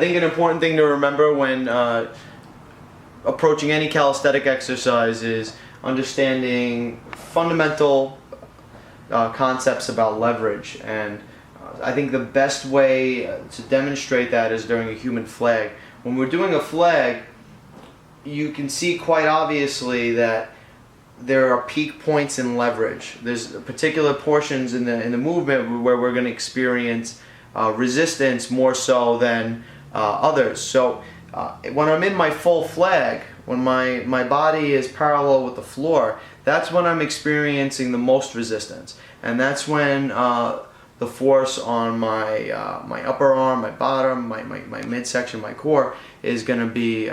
think an important thing to remember when approaching any calisthenic exercise is understanding fundamental concepts about leverage, and I think the best way to demonstrate that is during a human flag. When we're doing a flag, you can see quite obviously that there are peak points in leverage. There's particular portions in the movement where we're going to experience resistance more so than others. So when I'm in my full flag, when my body is parallel with the floor, that's when I'm experiencing the most resistance, and that's when the force on my upper arm, my bottom, my midsection, my core is going to be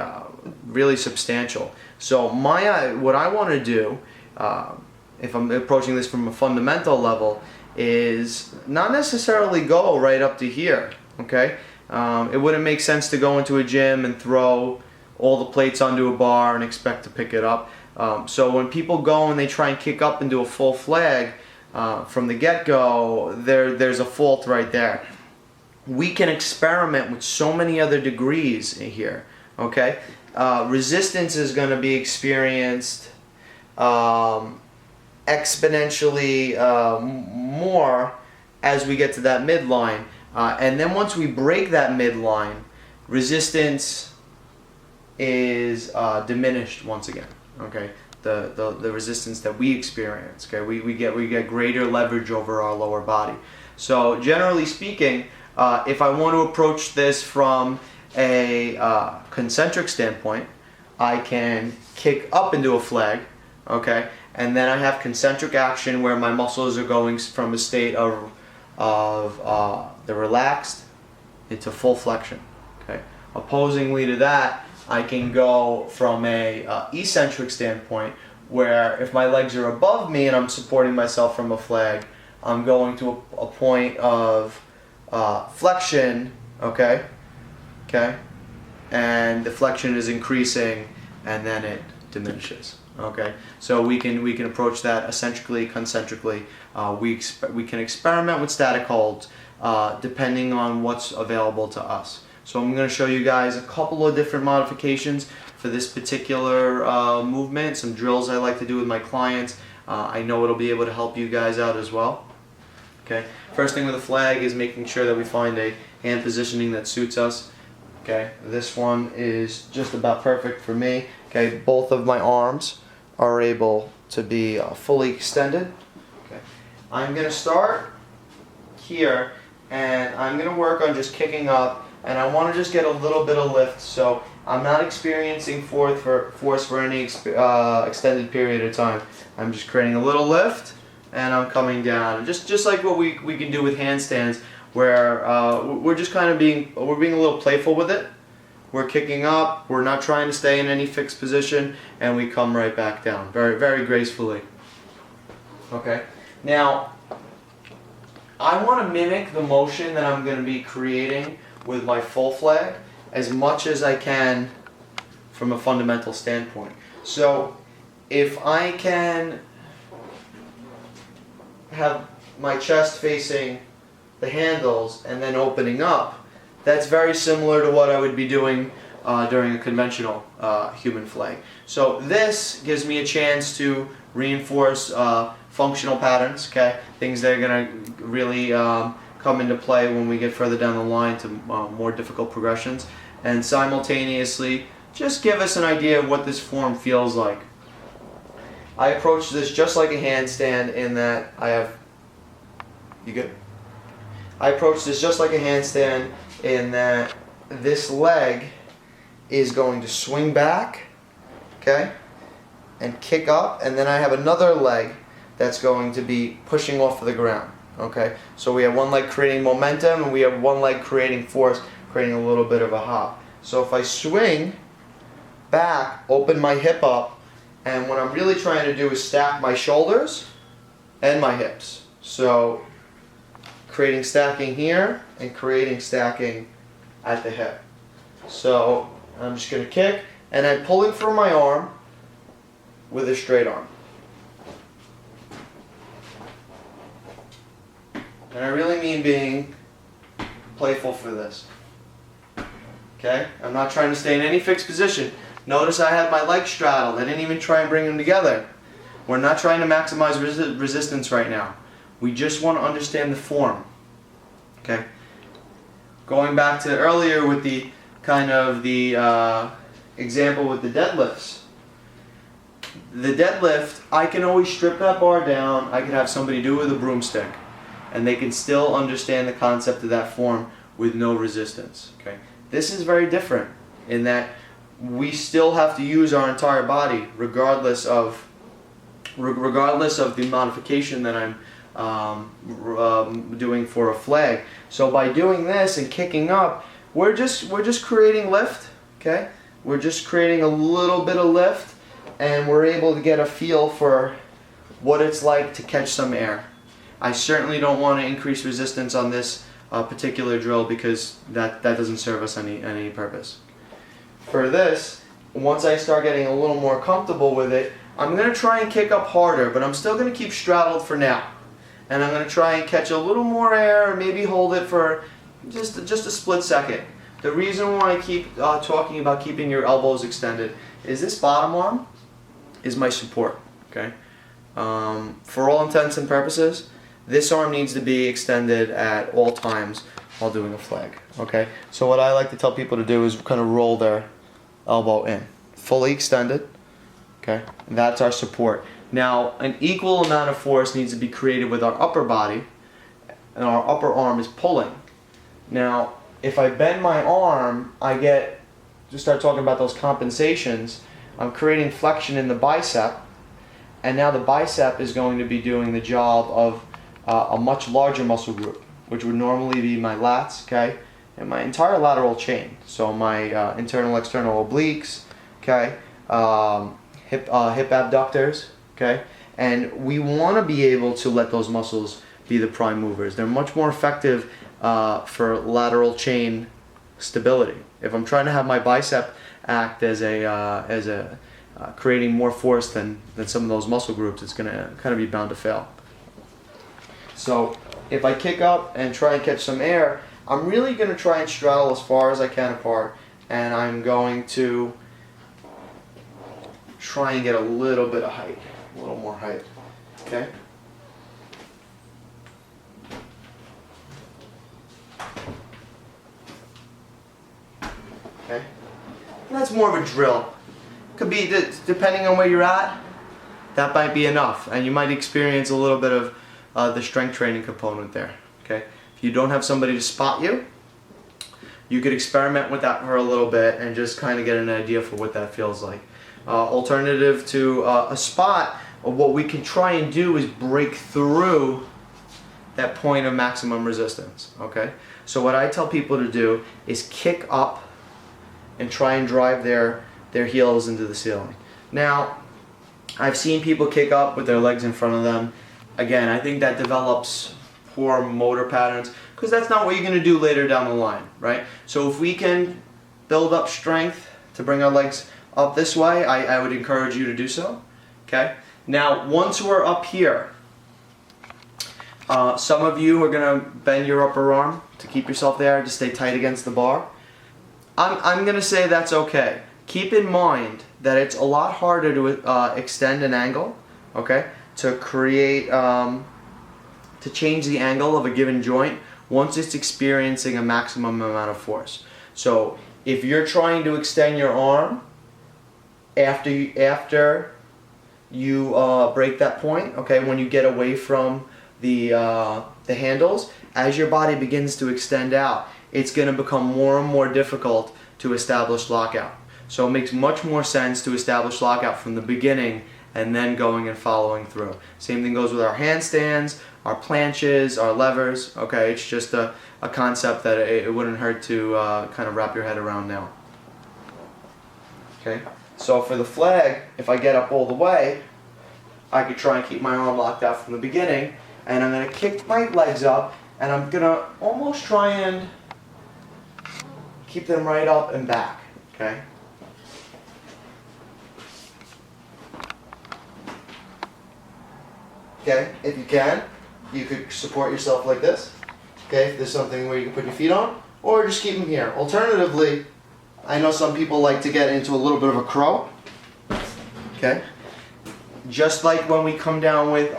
really substantial. So what I want to do, if I'm approaching this from a fundamental level, is not necessarily go right up to here. Okay, it wouldn't make sense to go into a gym and throw all the plates onto a bar and expect to pick it up. So when people go and they try and kick up into a full flag, from the get-go, there's a fault right there. We can experiment with so many other degrees here. Okay, resistance is going to be experienced exponentially more as we get to that midline, and then once we break that midline, resistance is diminished once again. Okay. The resistance that we experience. Okay, we get greater leverage over our lower body. So generally speaking, if I want to approach this from a concentric standpoint, I can kick up into a flag, okay, and then I have concentric action where my muscles are going from a state of the relaxed into full flexion. Okay, opposingly to that, I can go from a eccentric standpoint where if my legs are above me and I'm supporting myself from a flag, I'm going to a point of flexion, okay, and the flexion is increasing and then it diminishes. Okay, so we can approach that eccentrically, concentrically. We can experiment with static holds depending on what's available to us. So I'm going to show you guys a couple of different modifications for this particular movement, some drills I like to do with my clients. I know it'll be able to help you guys out as well. Okay, first thing with the flag is making sure that we find a hand positioning that suits us. Okay, this one is just about perfect for me. Okay, both of my arms are able to be fully extended. Okay, I'm going to start here and I'm going to work on just kicking up. And I want to just get a little bit of lift, so I'm not experiencing force for any extended period of time. I'm just creating a little lift, and I'm coming down. Just like what we can do with handstands, where we're just kind of being a little playful with it. We're kicking up. We're not trying to stay in any fixed position, and we come right back down, very gracefully. Okay. Now, I want to mimic the motion that I'm going to be creating with my full flag as much as I can from a fundamental standpoint. So if I can have my chest facing the handles and then opening up, that's very similar to what I would be doing during a conventional human flag. So this gives me a chance to reinforce functional patterns, okay? Things that are going to really come into play when we get further down the line to more difficult progressions, and simultaneously just give us an idea of what this form feels like. I approach this just like a handstand in that I approach this just like a handstand in that this leg is going to swing back, okay, and kick up, and then I have another leg that's going to be pushing off of the ground. Okay, so we have one leg creating momentum and we have one leg creating force, creating a little bit of a hop. So if I swing back, open my hip up, and what I'm really trying to do is stack my shoulders and my hips. So creating stacking here and creating stacking at the hip. So I'm just going to kick, and I'm pulling from my arm with a straight arm. And I really mean being playful for this. Okay? I'm not trying to stay in any fixed position. Notice I had my legs straddled. I didn't even try and bring them together. We're not trying to maximize resistance right now. We just want to understand the form. Okay? Going back to earlier with the kind of the example with the deadlifts. The deadlift, I can always strip that bar down. I can have somebody do it with a broomstick, and they can still understand the concept of that form with no resistance. Okay? This is very different in that we still have to use our entire body regardless of the modification that I'm doing for a flag. So by doing this and kicking up, we're just creating lift. Okay? We're just creating a little bit of lift, and we're able to get a feel for what it's like to catch some air. I certainly don't want to increase resistance on this particular drill because that doesn't serve us any purpose. For this, once I start getting a little more comfortable with it, I'm going to try and kick up harder, but I'm still going to keep straddled for now. And I'm going to try and catch a little more air, maybe hold it for just a split second. The reason why I keep talking about keeping your elbows extended is this bottom arm is my support. Okay, for all intents and purposes, this arm needs to be extended at all times while doing a flag. Okay, so what I like to tell people to do is kind of roll their elbow in, fully extended. Okay, that's our support. Now, an equal amount of force needs to be created with our upper body, and our upper arm is pulling. Now, if I bend my arm, I just start talking about those compensations. I'm creating flexion in the bicep, and now the bicep is going to be doing the job of a much larger muscle group, which would normally be my lats, okay, and my entire lateral chain. So my internal, external obliques, okay, hip abductors, okay, and we want to be able to let those muscles be the prime movers. They're much more effective for lateral chain stability. If I'm trying to have my bicep act as a creating more force than some of those muscle groups, it's going to kind of be bound to fail. So if I kick up and try and catch some air, I'm really going to try and straddle as far as I can apart, and I'm going to try and get a little bit of height, a little more height. Okay? Okay? And that's more of a drill. Could be, depending on where you're at, that might be enough, and you might experience a little bit of the strength training component there. Okay? If you don't have somebody to spot you, you could experiment with that for a little bit and just kind of get an idea for what that feels like. Alternative to a spot, what we can try and do is break through that point of maximum resistance. Okay? So what I tell people to do is kick up and try and drive their heels into the ceiling. Now, I've seen people kick up with their legs in front of them. Again, I think that develops poor motor patterns because that's not what you're going to do later down the line, right? So if we can build up strength to bring our legs up this way, I would encourage you to do so. Okay? Now, once we're up here, some of you are going to bend your upper arm to keep yourself there, to stay tight against the bar. I'm going to say that's okay. Keep in mind that it's a lot harder to extend an angle, okay, to create, to change the angle of a given joint once it's experiencing a maximum amount of force. So if you're trying to extend your arm after you break that point, okay, when you get away from the handles, as your body begins to extend out, it's going to become more and more difficult to establish lockout. So it makes much more sense to establish lockout from the beginning and then going and following through. Same thing goes with our handstands, our planches, our levers. Okay, it's just a concept that it wouldn't hurt to kind of wrap your head around now. Okay, so for the flag, if I get up all the way, I could try and keep my arm locked out from the beginning, and I'm going to kick my legs up, and I'm going to almost try and keep them right up and back. Okay. Okay, if you can, you could support yourself like this. Okay, if there's something where you can put your feet on, or just keep them here. Alternatively, I know some people like to get into a little bit of a crow. Okay. Just like when we come down with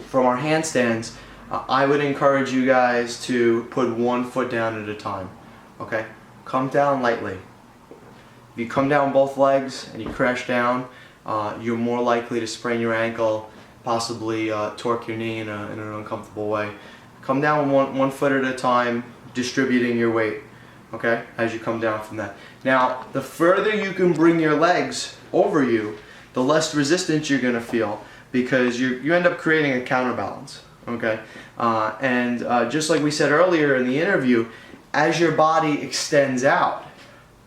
from our handstands, I would encourage you guys to put one foot down at a time. Okay. Come down lightly. If you come down both legs and you crash down, you're more likely to sprain your ankle, possibly torque your knee in an uncomfortable way. Come down one foot at a time, distributing your weight, okay, as you come down from that. Now, the further you can bring your legs over you, the less resistance you're going to feel, because you end up creating a counterbalance, okay? Just like we said earlier in the interview, as your body extends out,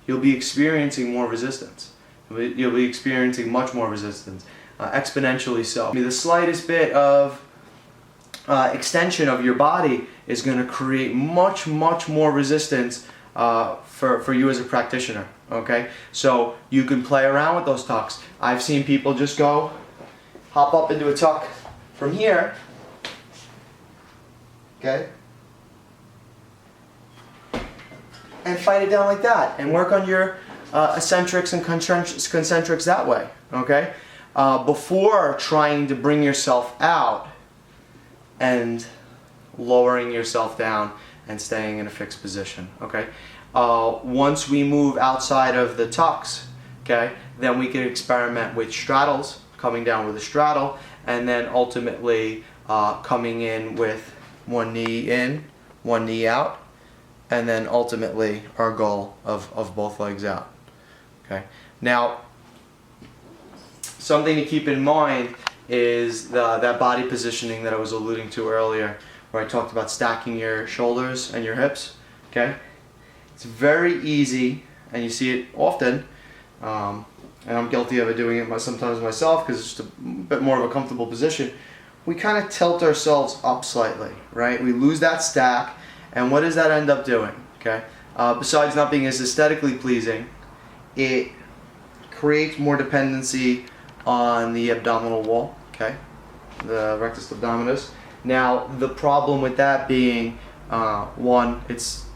you'll be experiencing more resistance. You'll be experiencing much more resistance, exponentially so. I mean, the slightest bit of extension of your body is going to create much more resistance for you as a practitioner. Okay, so you can play around with those tucks. I've seen people just hop up into a tuck from here. Okay, and fight it down like that, and work on your eccentrics and concentrics that way. Okay, before trying to bring yourself out and lowering yourself down and staying in a fixed position. Okay, once we move outside of the tucks, okay, then we can experiment with straddles, coming down with a straddle, and then ultimately coming in with one knee in, one knee out, and then ultimately our goal of both legs out. Okay, now something to keep in mind is that body positioning that I was alluding to earlier, where I talked about stacking your shoulders and your hips. Okay, it's very easy, and you see it often, and I'm guilty of it, doing it sometimes myself because it's just a bit more of a comfortable position. We kind of tilt ourselves up slightly, right? We lose that stack, and what does that end up doing? Okay, besides not being as aesthetically pleasing, it creates more dependency on the abdominal wall, okay, the rectus abdominis. Now, the problem with that being, one, it's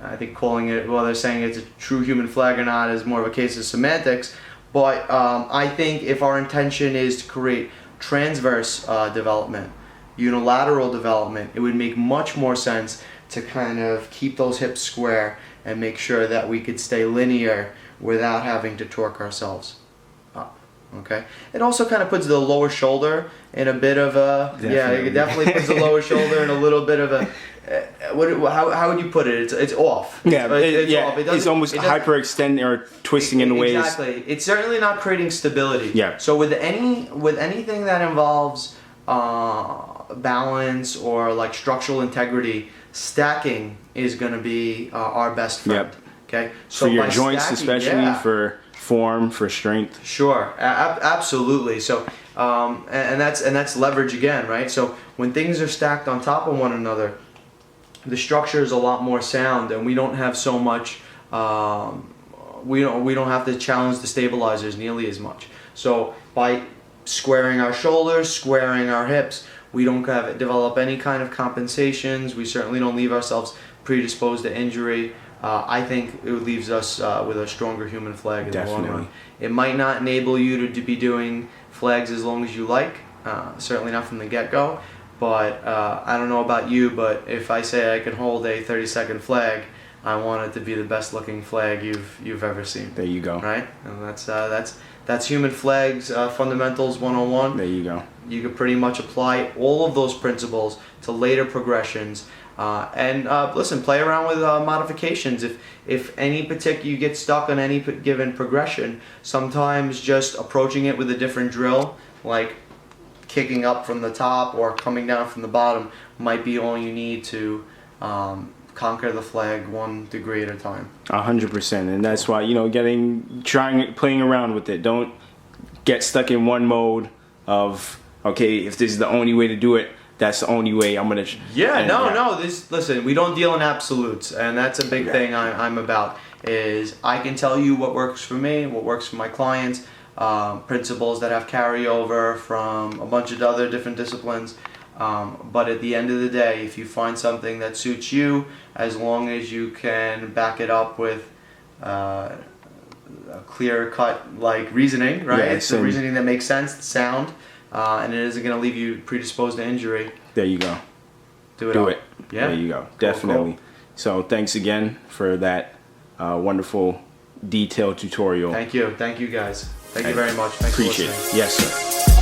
I think calling it, well, they're saying it's a true human flag or not is more of a case of semantics, but I think if our intention is to create transverse development, unilateral development, it would make much more sense to kind of keep those hips square and make sure that we could stay linear without having to torque ourselves up. Okay, it also kind of puts the lower shoulder in a bit of a it definitely puts the lower shoulder in a little bit of a how would you put it? It's off. Yeah, off. It's almost hyperextending or twisting in ways. Exactly. It's certainly not creating stability. Yeah. So with anything that involves balance or like structural integrity, stacking is going to be our best friend. Yep. Okay. So for your joints, especially for form, for strength. Sure, absolutely. So, and that's leverage again, right? So when things are stacked on top of one another, the structure is a lot more sound, and we don't have so much. We don't have to challenge the stabilizers nearly as much. So by squaring our shoulders, squaring our hips, we don't develop any kind of compensations. We certainly don't leave ourselves predisposed to injury. I think it leaves us with a stronger human flag in the long run. It might not enable you to be doing flags as long as you like, certainly not from the get-go, but I don't know about you, but if I say I can hold a 30-second flag, I want it to be the best looking flag you've ever seen. There you go. Right? And that's human flags fundamentals 101. There you go. You could pretty much apply all of those principles to later progressions. Listen, play around with modifications. If you get stuck on any given progression, sometimes just approaching it with a different drill, like kicking up from the top or coming down from the bottom, might be all you need to conquer the flag 1 degree at a time. 100%, and that's why playing around with it. Don't get stuck in one mode of, okay, if this is the only way to do it, that's the only way I'm gonna. Listen, we don't deal in absolutes, and that's a big thing I'm about. Is I can tell you what works for me, what works for my clients, principles that have carryover from a bunch of other different disciplines. But at the end of the day, if you find something that suits you, as long as you can back it up with a clear-cut like reasoning, right? Yeah, it's the reasoning that makes sense, sound, and it isn't going to leave you predisposed to injury. There you go. Do Do all. it. Yeah. There you go. Cool, Definitely. cool. So thanks again for that wonderful detailed tutorial. Thank you guys. Thank you very much. Thanks Appreciate for it. listening. Yes, sir.